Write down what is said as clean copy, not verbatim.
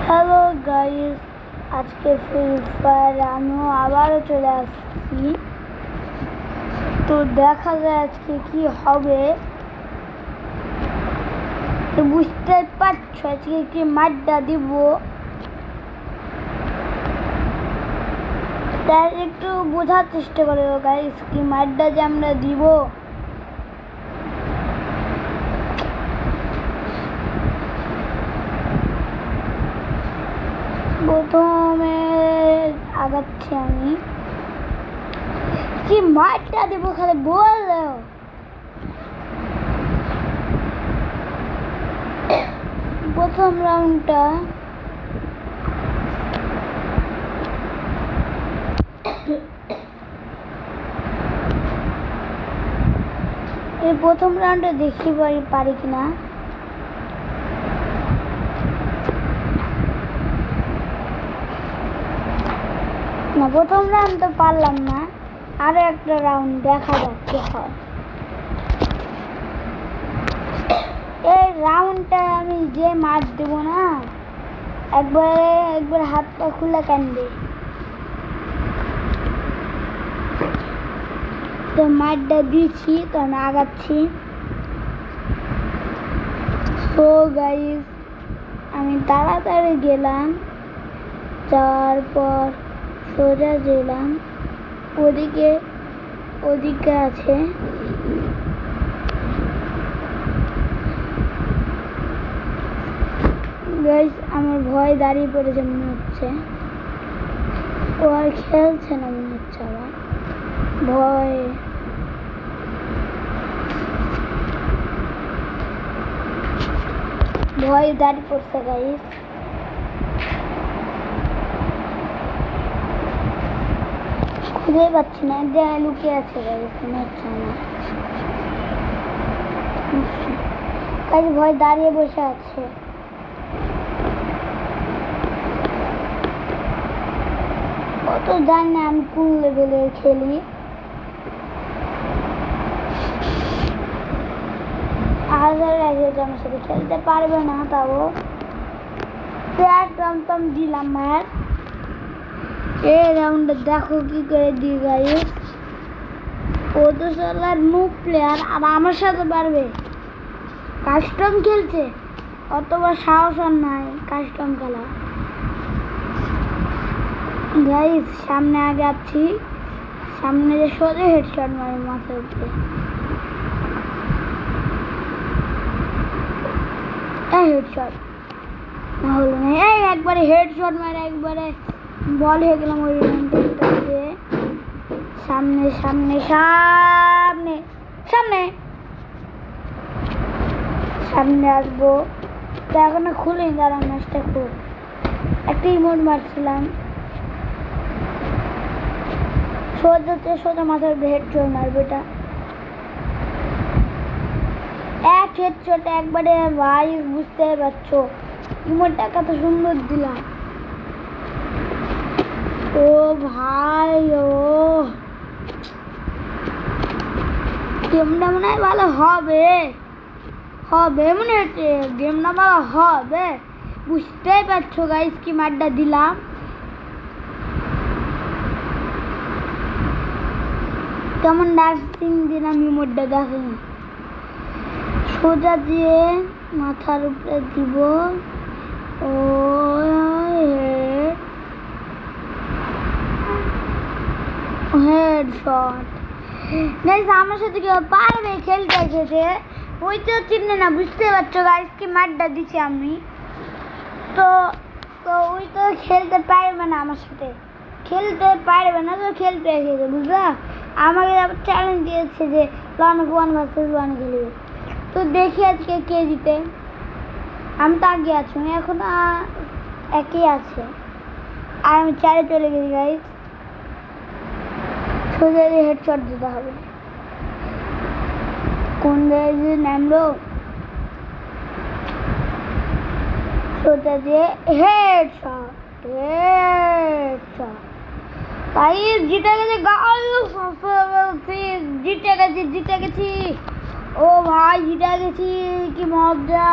Hello guys, আজকে free fire আমিও আবারও চলে আসছি। তো দেখা যায় আজকে কি হবে। তো বুঝতে পারছো আজকে কি মাড্ডা দিব, তাই একটু বোঝার চেষ্টা করো গাইস কি মাড্ডা যে আমরা দিব। প্রথমে আগাচ্ছি আমি, কি মাঠটা দেবো খালি বল। প্রথম রাউন্ডটা এই প্রথম রাউন্ডে দেখি পারি কিনা। না, প্রথম রাউন্ড তো পারলাম না, আরো একটা রাউন্ড দেখা যাক কি হয়। এই রাউন্ডটা আমি যে মার দেব না, একবার হাতটা খুলে কানবে। তো মারটা দিচ্ছি, তো আমি আগাচ্ছি। সো গাইস, আমি তাড়াতাড়ি গেলাম, যাওয়ার পর সোজা গেলাম ওদিকে আছে। গাইস, আমার ভয় দাঁড়িয়ে পড়েছে মনে হচ্ছে, ও আর খেলছে না মনে হচ্ছে। আমার ভয় দাঁড়িয়ে পড়ছে গাইস। খুঁজে পাচ্ছি না, এক জায়গায় লুকিয়ে আছে গাইস মনে হচ্ছে আমার। গাইস, ভয় দাঁড়িয়ে বসে আছে। অত জানি না আমি কোন লেভেলে খেলি। হাজার আমার সাথে খেলতে পারবে না, তাও একদম দিলাম মার। এই রাউন্ডে দেখো কি করে দিই গাইস। ও তো সালার নুব প্লেয়ার, আর আমার সাথে পারবে। কাস্টম খেলছে, অতবার সাহস আর নাই কাস্টম খেলা। গাইস, সামনে আগাচ্ছি, সামনে যে সোজা হেডশট মারে মাথার উপরে। হেডশট না হলো না, এই একবারে হেডশট মারে একবারে বল হয়ে গেলাম ওই রাউন্ডটাতে। সামনে সামনে সামনে সামনে সামনে আসবো। তো এখনো খুলিনি, দাঁড়ান ম্যাচটা খুব একটা ইমোট মারছিলাম, সোজা মাথার হেডশট মারবে। এটা এক হেডশটে একবারে ভাই, বুঝতে পারছো ইমোটটা কত সুন্দর দিলাম। ও ভাই, ও গেমটা মনে হয় ভালো হবে মনে হচ্ছে, গেমটা ভালো হবে। বুঝতেই পারছো গাইস কি মারটা দিলাম। কেমন ডান্সিং দিলাম ইমোটটা দেখেন। সোজা দিয়ে মাথার উপরে দিব। ও হেডশট। গাইস, আমার সাথে কেউ পারবে খেলতে এসেছে, ওই তো চিনে না। বুঝতে পারছো গাইস কি মারটা দিচ্ছি আমি। তো ওই তো খেলতে পারবে না আমার সাথে, খেলতে পারবে না। তো খেলতে এসেছে বুঝলা, আমাকে আবার চ্যালেঞ্জ দিয়েছে যে 1 ভার্সেস 1 খেলবে। তো দেখি আজকে কে জিতে। আমি তো আগে আছি, এখন একই আছে, আর আমি 4-এ চলে গেছি গাইস। সোজা হেডশট দিতে হবে। কোন জায়গায় নামলো, সোজা দিয়ে হেডশট। গাইস, জিতে গেছে গাইস, জিতে গেছি। ও ভাই, জিতে গেছি, কি মজা।